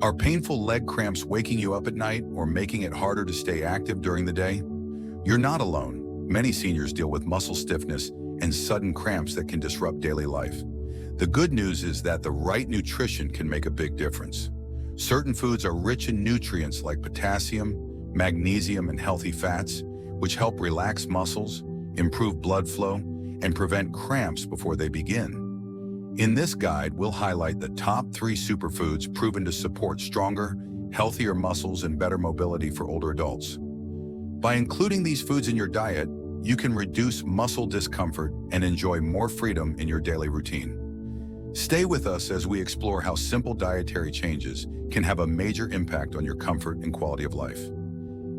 Are painful leg cramps waking you up at night or making it harder to stay active during the day? You're not alone. Many seniors deal with muscle stiffness and sudden cramps that can disrupt daily life. The good news is that the right nutrition can make a big difference. Certain foods are rich in nutrients like potassium, magnesium, and healthy fats, which help relax muscles, improve blood flow, and prevent cramps before they begin. In this guide, we'll highlight the top 3 superfoods proven to support stronger, healthier muscles and better mobility for older adults. By including these foods in your diet, you can reduce muscle discomfort and enjoy more freedom in your daily routine. Stay with us as we explore how simple dietary changes can have a major impact on your comfort and quality of life.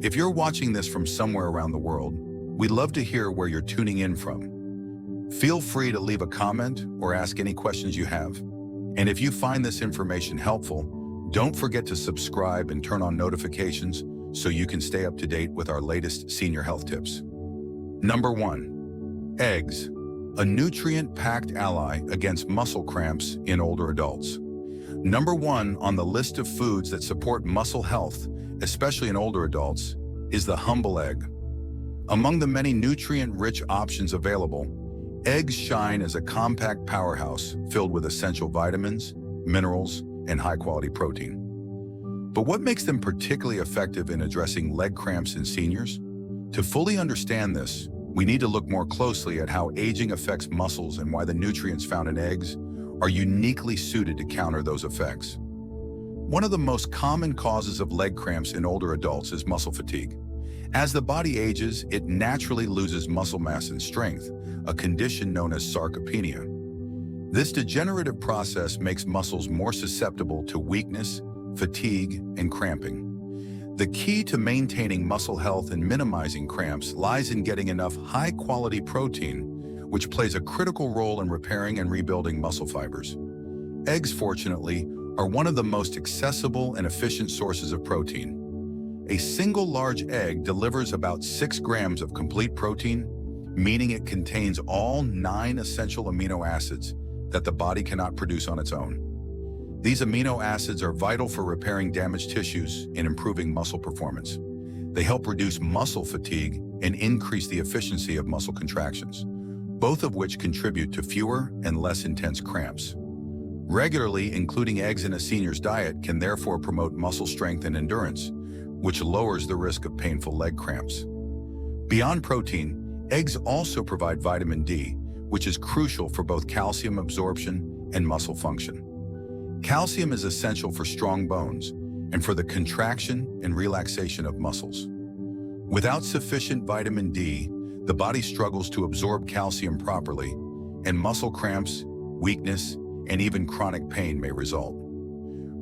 If you're watching this from somewhere around the world, we'd love to hear where you're tuning in from. Feel free to leave a comment or ask any questions you have. And if you find this information helpful, don't forget to subscribe and turn on notifications so you can stay up to date with our latest senior health tips. Number 1. Eggs, a nutrient-packed ally against muscle cramps in older adults. Number 1 on the list of foods that support muscle health, especially in older adults, is the humble egg. Among the many nutrient-rich options available, eggs shine as a compact powerhouse filled with essential vitamins, minerals, and high-quality protein. But what makes them particularly effective in addressing leg cramps in seniors? To fully understand this, we need to look more closely at how aging affects muscles and why the nutrients found in eggs are uniquely suited to counter those effects. One of the most common causes of leg cramps in older adults is muscle fatigue. As the body ages, it naturally loses muscle mass and strength, a condition known as sarcopenia. This degenerative process makes muscles more susceptible to weakness, fatigue, and cramping. The key to maintaining muscle health and minimizing cramps lies in getting enough high-quality protein, which plays a critical role in repairing and rebuilding muscle fibers. Eggs, fortunately, are one of the most accessible and efficient sources of protein. A single large egg delivers about 6 grams of complete protein, meaning it contains all 9 essential amino acids that the body cannot produce on its own. These amino acids are vital for repairing damaged tissues and improving muscle performance. They help reduce muscle fatigue and increase the efficiency of muscle contractions, both of which contribute to fewer and less intense cramps. Regularly including eggs in a senior's diet can therefore promote muscle strength and endurance, which lowers the risk of painful leg cramps. Beyond protein, eggs also provide vitamin D, which is crucial for both calcium absorption and muscle function. Calcium is essential for strong bones and for the contraction and relaxation of muscles. Without sufficient vitamin D, the body struggles to absorb calcium properly, and muscle cramps, weakness, and even chronic pain may result.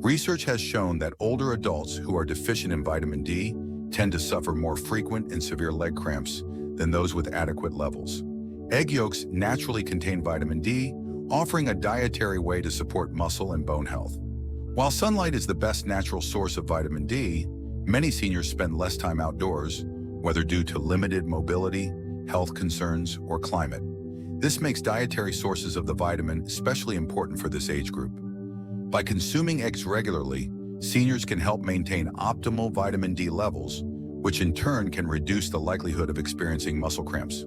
Research has shown that older adults who are deficient in vitamin D tend to suffer more frequent and severe leg cramps than those with adequate levels. Egg yolks naturally contain vitamin D, offering a dietary way to support muscle and bone health. While sunlight is the best natural source of vitamin D, many seniors spend less time outdoors, whether due to limited mobility, health concerns, or climate. This makes dietary sources of the vitamin especially important for this age group. By consuming eggs regularly, seniors can help maintain optimal vitamin D levels, which in turn can reduce the likelihood of experiencing muscle cramps.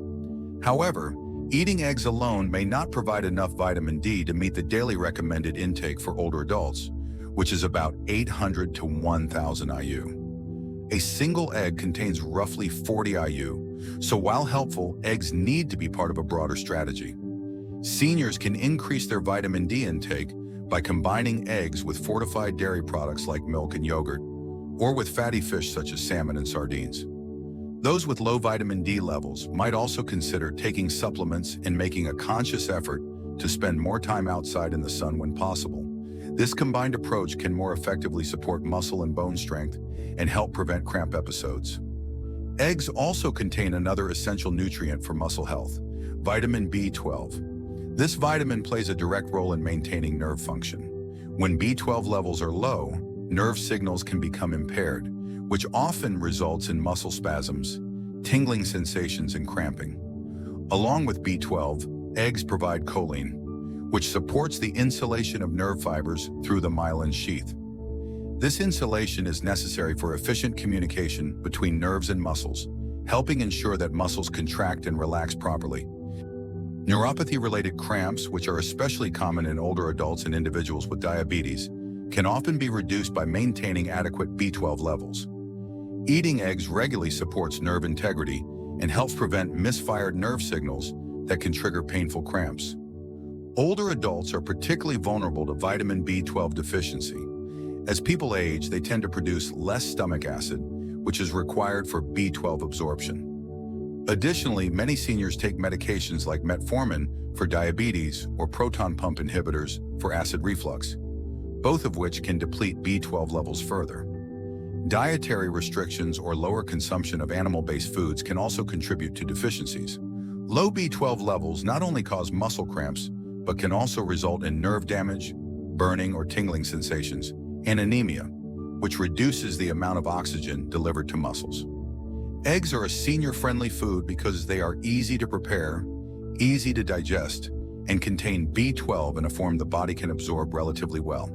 However, eating eggs alone may not provide enough vitamin D to meet the daily recommended intake for older adults, which is about 800 to 1,000 IU. A single egg contains roughly 40 IU, so while helpful, eggs need to be part of a broader strategy. Seniors can increase their vitamin D intake by combining eggs with fortified dairy products like milk and yogurt, or with fatty fish such as salmon and sardines. Those with low vitamin D levels might also consider taking supplements and making a conscious effort to spend more time outside in the sun when possible. This combined approach can more effectively support muscle and bone strength and help prevent cramp episodes. Eggs also contain another essential nutrient for muscle health, vitamin B12. This vitamin plays a direct role in maintaining nerve function. When B12 levels are low, nerve signals can become impaired, which often results in muscle spasms, tingling sensations, and cramping. Along with B12, eggs provide choline, which supports the insulation of nerve fibers through the myelin sheath. This insulation is necessary for efficient communication between nerves and muscles, helping ensure that muscles contract and relax properly. Neuropathy-related cramps, which are especially common in older adults and individuals with diabetes, can often be reduced by maintaining adequate B12 levels. Eating eggs regularly supports nerve integrity and helps prevent misfired nerve signals that can trigger painful cramps. Older adults are particularly vulnerable to vitamin B12 deficiency. As people age, they tend to produce less stomach acid, which is required for B12 absorption. Additionally, many seniors take medications like metformin for diabetes or proton pump inhibitors for acid reflux, both of which can deplete B12 levels further. Dietary restrictions or lower consumption of animal-based foods can also contribute to deficiencies. Low B12 levels not only cause muscle cramps, but can also result in nerve damage, burning or tingling sensations, and anemia, which reduces the amount of oxygen delivered to muscles. Eggs are a senior-friendly food because they are easy to prepare, easy to digest, and contain B12 in a form the body can absorb relatively well.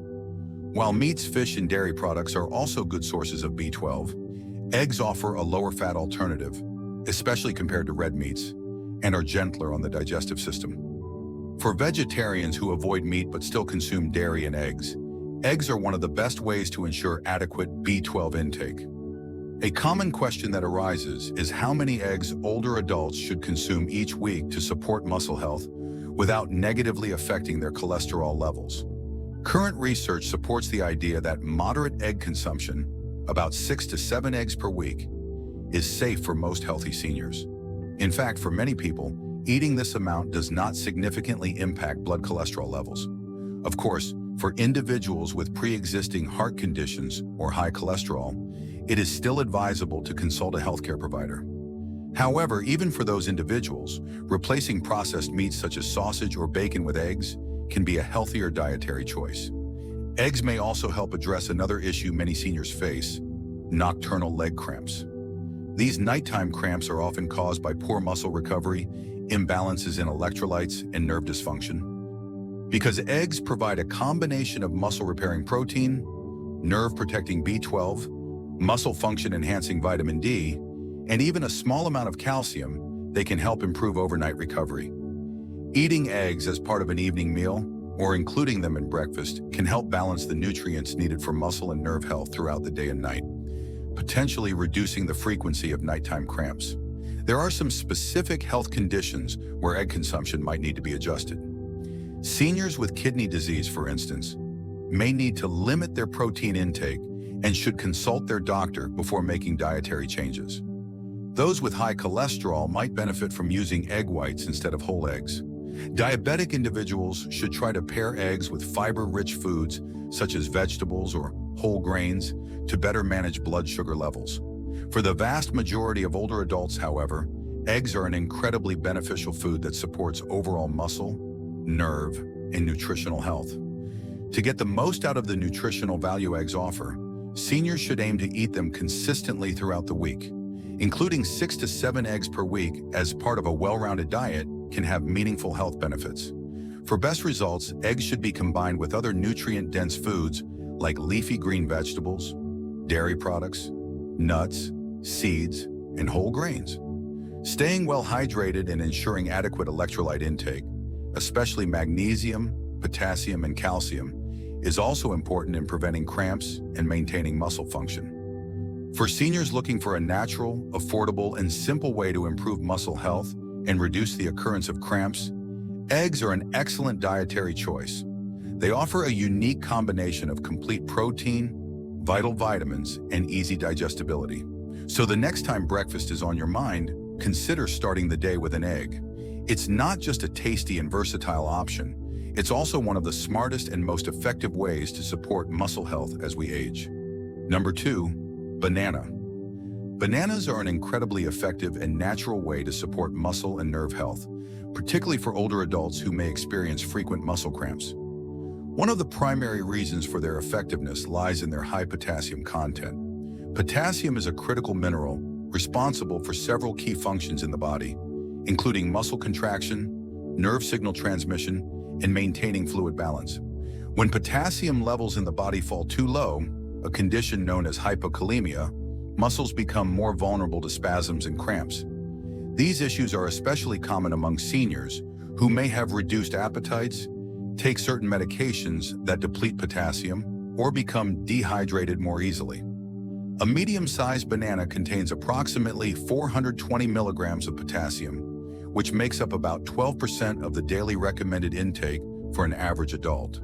While meats, fish, and dairy products are also good sources of B12, eggs offer a lower-fat alternative, especially compared to red meats, and are gentler on the digestive system. For vegetarians who avoid meat but still consume dairy and eggs, eggs are one of the best ways to ensure adequate B12 intake. A common question that arises is how many eggs older adults should consume each week to support muscle health without negatively affecting their cholesterol levels. Current research supports the idea that moderate egg consumption, about 6 to 7 eggs per week, is safe for most healthy seniors. In fact, for many people, eating this amount does not significantly impact blood cholesterol levels. Of course, for individuals with pre-existing heart conditions or high cholesterol, it is still advisable to consult a healthcare provider. However, even for those individuals, replacing processed meats such as sausage or bacon with eggs can be a healthier dietary choice. Eggs may also help address another issue many seniors face: nocturnal leg cramps. These nighttime cramps are often caused by poor muscle recovery, imbalances in electrolytes, and nerve dysfunction. Because eggs provide a combination of muscle-repairing protein, nerve-protecting B12, muscle function-enhancing vitamin D, and even a small amount of calcium, they can help improve overnight recovery. Eating eggs as part of an evening meal, or including them in breakfast, can help balance the nutrients needed for muscle and nerve health throughout the day and night, potentially reducing the frequency of nighttime cramps. There are some specific health conditions where egg consumption might need to be adjusted. Seniors with kidney disease, for instance, may need to limit their protein intake and should consult their doctor before making dietary changes. Those with high cholesterol might benefit from using egg whites instead of whole eggs. Diabetic individuals should try to pair eggs with fiber-rich foods such as vegetables or whole grains to better manage blood sugar levels. For the vast majority of older adults, however, eggs are an incredibly beneficial food that supports overall muscle, nerve, and nutritional health. To get the most out of the nutritional value eggs offer, seniors should aim to eat them consistently throughout the week. Including 6 to 7 eggs per week as part of a well-rounded diet can have meaningful health benefits. For best results, eggs should be combined with other nutrient-dense foods like leafy green vegetables, dairy products, nuts, seeds, and whole grains. Staying well hydrated and ensuring adequate electrolyte intake, especially magnesium, potassium, and calcium, is also important in preventing cramps and maintaining muscle function. For seniors looking for a natural, affordable, and simple way to improve muscle health and reduce the occurrence of cramps, eggs are an excellent dietary choice. They offer a unique combination of complete protein, vital vitamins, and easy digestibility. So the next time breakfast is on your mind, consider starting the day with an egg. It's not just a tasty and versatile option, it's also one of the smartest and most effective ways to support muscle health as we age. Number 2, banana. Bananas are an incredibly effective and natural way to support muscle and nerve health, particularly for older adults who may experience frequent muscle cramps. One of the primary reasons for their effectiveness lies in their high potassium content. Potassium is a critical mineral responsible for several key functions in the body, including muscle contraction, nerve signal transmission, and maintaining fluid balance. When potassium levels in the body fall too low, a condition known as hypokalemia, muscles become more vulnerable to spasms and cramps. These issues are especially common among seniors who may have reduced appetites, take certain medications that deplete potassium, or become dehydrated more easily. A medium-sized banana contains approximately 420 milligrams of potassium, which makes up about 12% of the daily recommended intake for an average adult.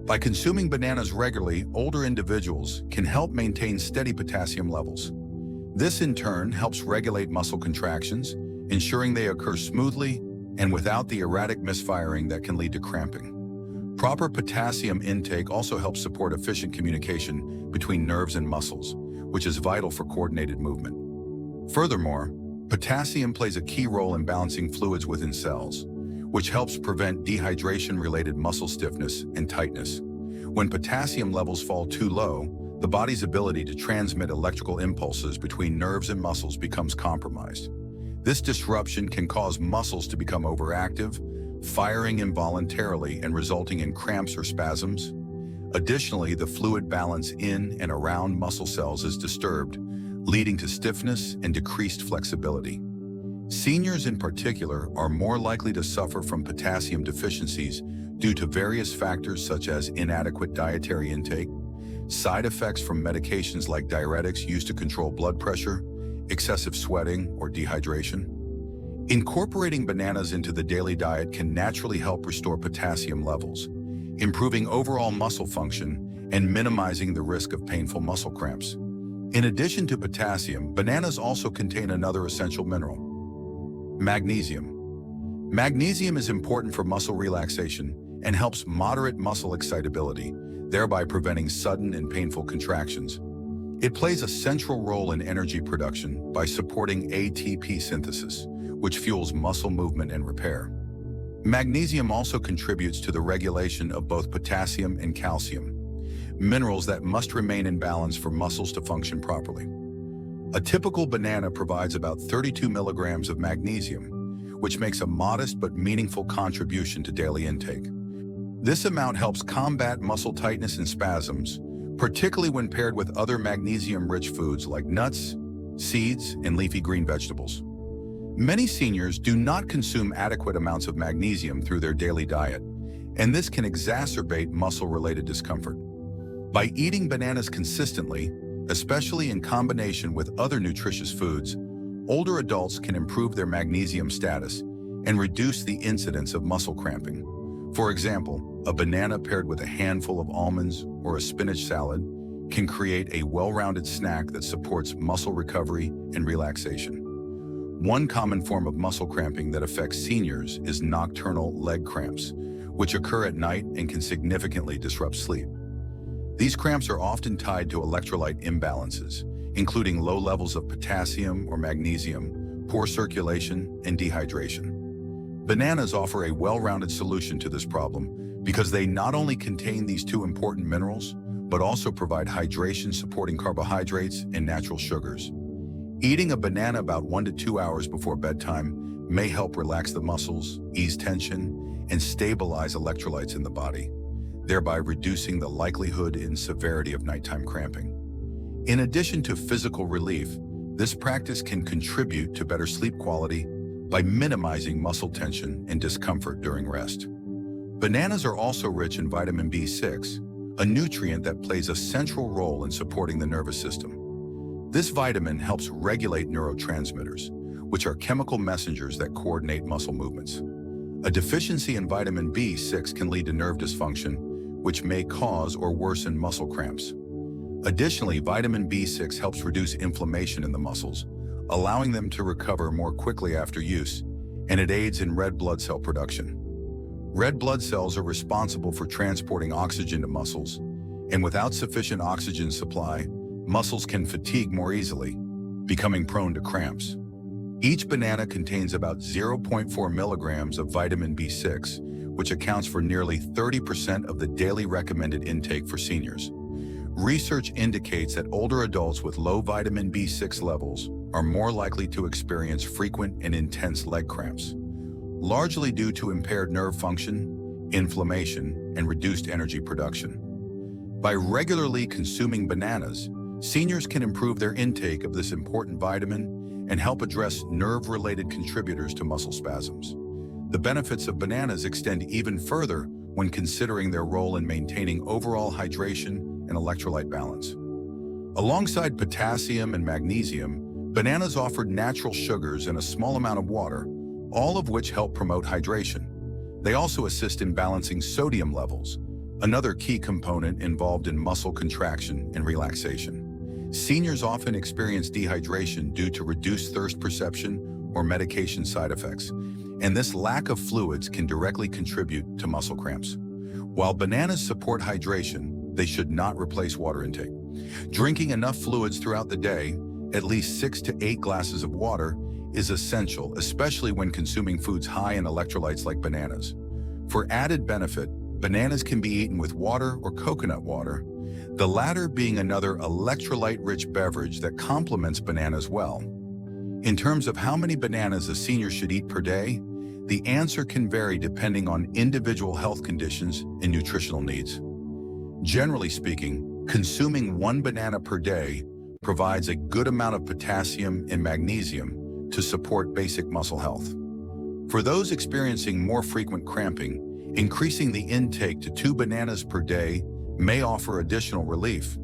By consuming bananas regularly, older individuals can help maintain steady potassium levels. This in turn helps regulate muscle contractions, ensuring they occur smoothly and without the erratic misfiring that can lead to cramping. Proper potassium intake also helps support efficient communication between nerves and muscles, which is vital for coordinated movement. Furthermore, potassium plays a key role in balancing fluids within cells, which helps prevent dehydration-related muscle stiffness and tightness. When potassium levels fall too low, the body's ability to transmit electrical impulses between nerves and muscles becomes compromised. This disruption can cause muscles to become overactive, firing involuntarily and resulting in cramps or spasms. Additionally, the fluid balance in and around muscle cells is disturbed, leading to stiffness and decreased flexibility. Seniors in particular are more likely to suffer from potassium deficiencies due to various factors such as inadequate dietary intake, side effects from medications like diuretics used to control blood pressure, excessive sweating, or dehydration. Incorporating bananas into the daily diet can naturally help restore potassium levels, improving overall muscle function and minimizing the risk of painful muscle cramps. In addition to potassium, bananas also contain another essential mineral: magnesium. Magnesium is important for muscle relaxation and helps moderate muscle excitability, thereby preventing sudden and painful contractions. It plays a central role in energy production by supporting ATP synthesis, which fuels muscle movement and repair. Magnesium also contributes to the regulation of both potassium and calcium, minerals that must remain in balance for muscles to function properly. A typical banana provides about 32 milligrams of magnesium, which makes a modest but meaningful contribution to daily intake. This amount helps combat muscle tightness and spasms, particularly when paired with other magnesium-rich foods like nuts, seeds, and leafy green vegetables. Many seniors do not consume adequate amounts of magnesium through their daily diet, and this can exacerbate muscle-related discomfort. By eating bananas consistently, especially in combination with other nutritious foods, older adults can improve their magnesium status and reduce the incidence of muscle cramping. For example, a banana paired with a handful of almonds or a spinach salad can create a well-rounded snack that supports muscle recovery and relaxation. One common form of muscle cramping that affects seniors is nocturnal leg cramps, which occur at night and can significantly disrupt sleep. These cramps are often tied to electrolyte imbalances, including low levels of potassium or magnesium, poor circulation, and dehydration. Bananas offer a well-rounded solution to this problem because they not only contain these two important minerals, but also provide hydration-supporting carbohydrates and natural sugars. Eating a banana about 1 to 2 hours before bedtime may help relax the muscles, ease tension, and stabilize electrolytes in the body, thereby reducing the likelihood and severity of nighttime cramping. In addition to physical relief, this practice can contribute to better sleep quality by minimizing muscle tension and discomfort during rest. Bananas are also rich in vitamin B6, a nutrient that plays a central role in supporting the nervous system. This vitamin helps regulate neurotransmitters, which are chemical messengers that coordinate muscle movements. A deficiency in vitamin B6 can lead to nerve dysfunction, which may cause or worsen muscle cramps. Additionally, vitamin B6 helps reduce inflammation in the muscles, allowing them to recover more quickly after use, and it aids in red blood cell production. Red blood cells are responsible for transporting oxygen to muscles, and without sufficient oxygen supply, muscles can fatigue more easily, becoming prone to cramps. Each banana contains about 0.4 milligrams of vitamin B6, which accounts for nearly 30% of the daily recommended intake for seniors. Research indicates that older adults with low vitamin B6 levels are more likely to experience frequent and intense leg cramps, largely due to impaired nerve function, inflammation, and reduced energy production. By regularly consuming bananas, seniors can improve their intake of this important vitamin and help address nerve-related contributors to muscle spasms. The benefits of bananas extend even further when considering their role in maintaining overall hydration and electrolyte balance. Alongside potassium and magnesium, bananas offer natural sugars and a small amount of water, all of which help promote hydration. They also assist in balancing sodium levels, another key component involved in muscle contraction and relaxation. Seniors often experience dehydration due to reduced thirst perception or medication side effects, and this lack of fluids can directly contribute to muscle cramps. While bananas support hydration, they should not replace water intake. Drinking enough fluids throughout the day, at least 6 to 8 glasses of water, is essential, especially when consuming foods high in electrolytes like bananas. For added benefit, bananas can be eaten with water or coconut water, the latter being another electrolyte-rich beverage that complements bananas well. In terms of how many bananas a senior should eat per day, the answer can vary depending on individual health conditions and nutritional needs. Generally speaking, consuming 1 banana per day provides a good amount of potassium and magnesium to support basic muscle health. For those experiencing more frequent cramping, increasing the intake to 2 bananas per day may offer additional relief.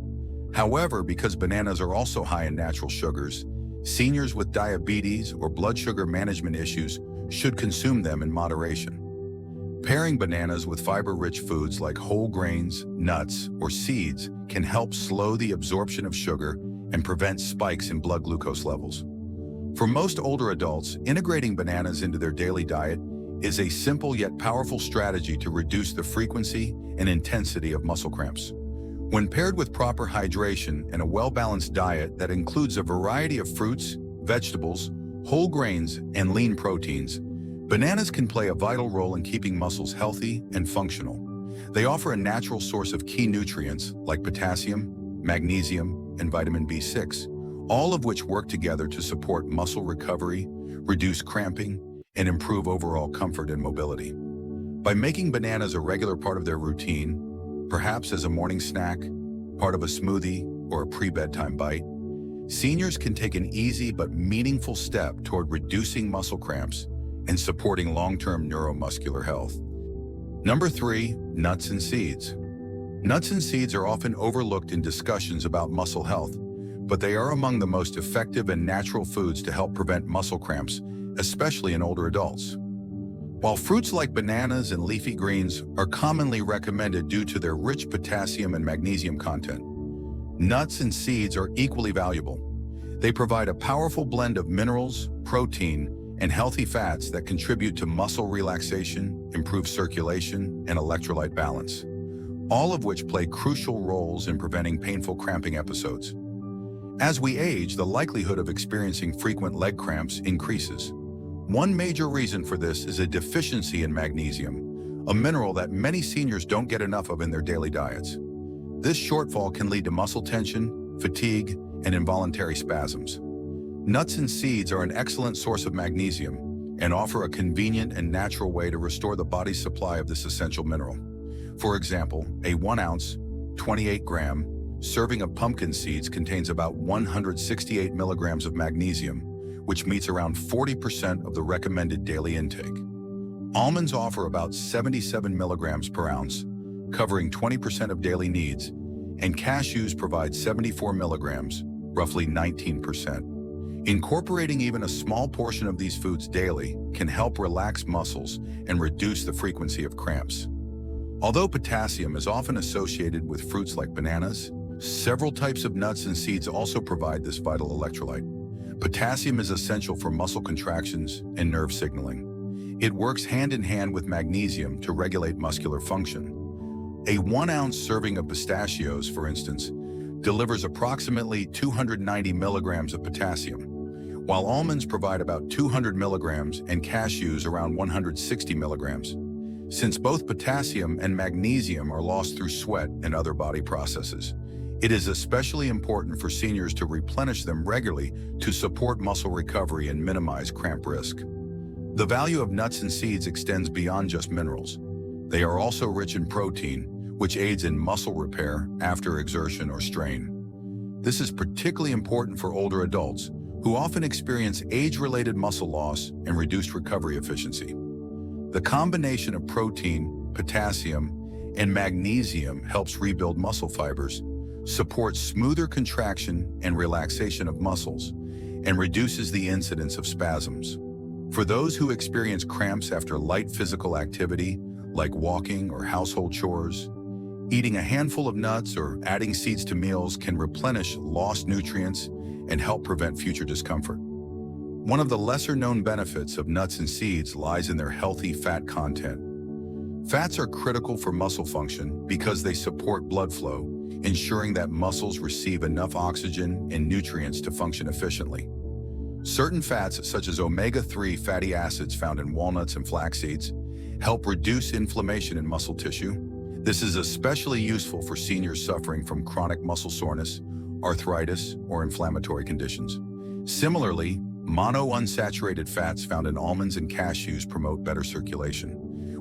However, because bananas are also high in natural sugars, seniors with diabetes or blood sugar management issues should consume them in moderation. Pairing bananas with fiber-rich foods like whole grains, nuts, or seeds can help slow the absorption of sugar and prevent spikes in blood glucose levels. For most older adults, integrating bananas into their daily diet is a simple yet powerful strategy to reduce the frequency and intensity of muscle cramps. When paired with proper hydration and a well-balanced diet that includes a variety of fruits, vegetables, whole grains, and lean proteins, bananas can play a vital role in keeping muscles healthy and functional. They offer a natural source of key nutrients like potassium, magnesium, and vitamin B6, all of which work together to support muscle recovery, reduce cramping, and improve overall comfort and mobility. By making bananas a regular part of their routine, perhaps as a morning snack, part of a smoothie, or a pre-bedtime bite, seniors can take an easy but meaningful step toward reducing muscle cramps and supporting long-term neuromuscular health. Number 3, nuts and seeds. Nuts and seeds are often overlooked in discussions about muscle health, but they are among the most effective and natural foods to help prevent muscle cramps, especially in older adults. While fruits like bananas and leafy greens are commonly recommended due to their rich potassium and magnesium content, nuts and seeds are equally valuable. They provide a powerful blend of minerals, protein, and healthy fats that contribute to muscle relaxation, improved circulation, and electrolyte balance, all of which play crucial roles in preventing painful cramping episodes. As we age, the likelihood of experiencing frequent leg cramps increases. One major reason for this is a deficiency in magnesium, a mineral that many seniors don't get enough of in their daily diets. This shortfall can lead to muscle tension, fatigue, and involuntary spasms. Nuts and seeds are an excellent source of magnesium and offer a convenient and natural way to restore the body's supply of this essential mineral. For example, a 1-ounce, 28-gram serving of pumpkin seeds contains about 168 milligrams of magnesium, which meets around 40% of the recommended daily intake. Almonds offer about 77 milligrams per ounce, covering 20% of daily needs, and cashews provide 74 milligrams, roughly 19%. Incorporating even a small portion of these foods daily can help relax muscles and reduce the frequency of cramps. Although potassium is often associated with fruits like bananas, several types of nuts and seeds also provide this vital electrolyte. Potassium is essential for muscle contractions and nerve signaling. It works hand in hand with magnesium to regulate muscular function. A 1-ounce serving of pistachios, for instance, delivers approximately 290 milligrams of potassium, while almonds provide about 200 milligrams and cashews around 160 milligrams. Since both potassium and magnesium are lost through sweat and other body processes, it is especially important for seniors to replenish them regularly to support muscle recovery and minimize cramp risk. The value of nuts and seeds extends beyond just minerals. They are also rich in protein, which aids in muscle repair after exertion or strain. This is particularly important for older adults who often experience age-related muscle loss and reduced recovery efficiency. The combination of protein, potassium, and magnesium helps rebuild muscle fibers, supports smoother contraction and relaxation of muscles, and reduces the incidence of spasms. For those who experience cramps after light physical activity, like walking or household chores, eating a handful of nuts or adding seeds to meals can replenish lost nutrients and help prevent future discomfort. One of the lesser-known benefits of nuts and seeds lies in their healthy fat content. Fats are critical for muscle function because they support blood flow, ensuring that muscles receive enough oxygen and nutrients to function efficiently. Certain fats, such as omega-3 fatty acids found in walnuts and flax seeds, help reduce inflammation in muscle tissue. This is especially useful for seniors suffering from chronic muscle soreness, arthritis, or inflammatory conditions. Similarly, monounsaturated fats found in almonds and cashews promote better circulation,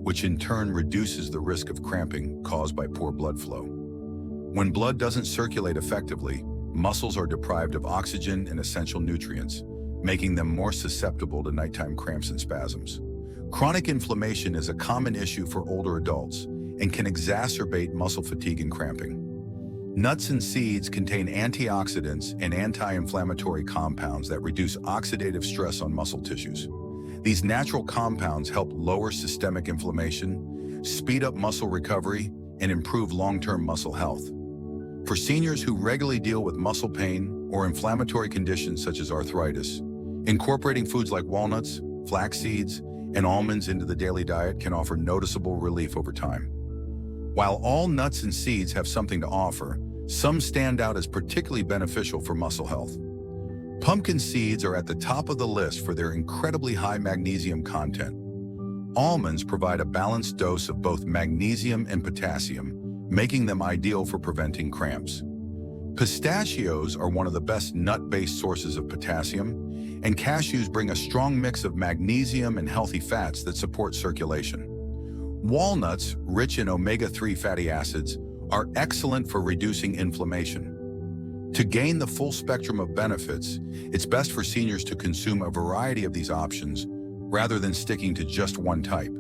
which in turn reduces the risk of cramping caused by poor blood flow. When blood doesn't circulate effectively, muscles are deprived of oxygen and essential nutrients, making them more susceptible to nighttime cramps and spasms. Chronic inflammation is a common issue for older adults and can exacerbate muscle fatigue and cramping. Nuts and seeds contain antioxidants and anti-inflammatory compounds that reduce oxidative stress on muscle tissues. These natural compounds help lower systemic inflammation, speed up muscle recovery, and improve long-term muscle health. For seniors who regularly deal with muscle pain or inflammatory conditions such as arthritis, incorporating foods like walnuts, flax seeds, and almonds into the daily diet can offer noticeable relief over time. While all nuts and seeds have something to offer, some stand out as particularly beneficial for muscle health. Pumpkin seeds are at the top of the list for their incredibly high magnesium content. Almonds provide a balanced dose of both magnesium and potassium, making them ideal for preventing cramps. Pistachios are one of the best nut-based sources of potassium, and cashews bring a strong mix of magnesium and healthy fats that support circulation. Walnuts, rich in omega-3 fatty acids, are excellent for reducing inflammation. To gain the full spectrum of benefits, it's best for seniors to consume a variety of these options rather than sticking to just one type.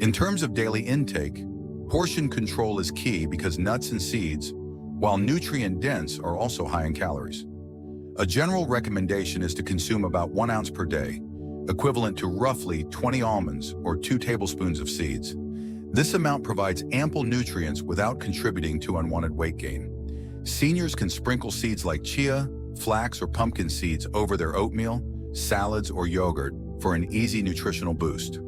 In terms of daily intake, portion control is key because nuts and seeds, while nutrient-dense, are also high in calories. A general recommendation is to consume about 1 ounce per day, equivalent to roughly 20 almonds or 2 tablespoons of seeds. This amount provides ample nutrients without contributing to unwanted weight gain. Seniors can sprinkle seeds like chia, flax, or pumpkin seeds over their oatmeal, salads, or yogurt for an easy nutritional boost.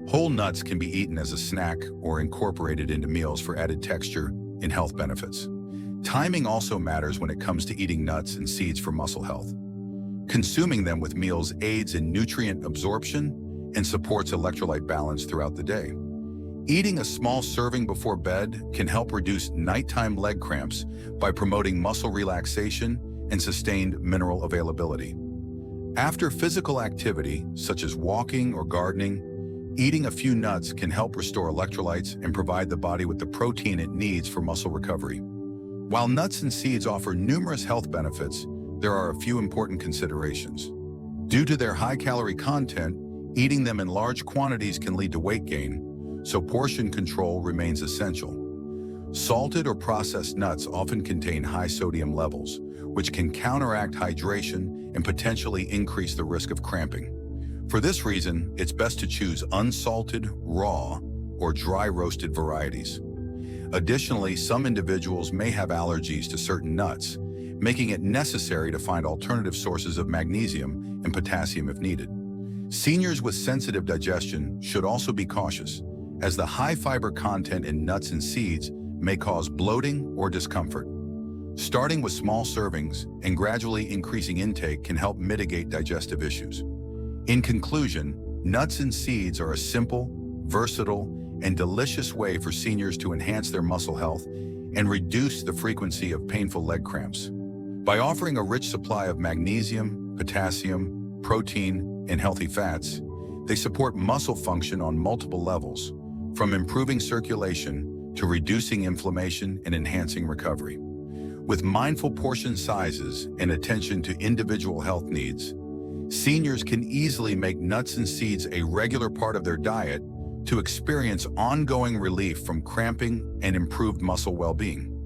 Whole nuts can be eaten as a snack or incorporated into meals for added texture and health benefits. Timing also matters when it comes to eating nuts and seeds for muscle health. Consuming them with meals aids in nutrient absorption and supports electrolyte balance throughout the day. Eating a small serving before bed can help reduce nighttime leg cramps by promoting muscle relaxation and sustained mineral availability. After physical activity, such as walking or gardening, eating a few nuts can help restore electrolytes and provide the body with the protein it needs for muscle recovery. While nuts and seeds offer numerous health benefits, there are a few important considerations. Due to their high-calorie content, eating them in large quantities can lead to weight gain, so portion control remains essential. Salted or processed nuts often contain high sodium levels, which can counteract hydration and potentially increase the risk of cramping. For this reason, it's best to choose unsalted, raw, or dry roasted varieties. Additionally, some individuals may have allergies to certain nuts, making it necessary to find alternative sources of magnesium and potassium if needed. Seniors with sensitive digestion should also be cautious, as the high fiber content in nuts and seeds may cause bloating or discomfort. Starting with small servings and gradually increasing intake can help mitigate digestive issues. In conclusion, nuts and seeds are a simple, versatile, and delicious way for seniors to enhance their muscle health and reduce the frequency of painful leg cramps. By offering a rich supply of magnesium, potassium, protein, and healthy fats, they support muscle function on multiple levels, from improving circulation to reducing inflammation and enhancing recovery. With mindful portion sizes and attention to individual health needs, seniors can easily make nuts and seeds a regular part of their diet to experience ongoing relief from cramping and improved muscle well-being.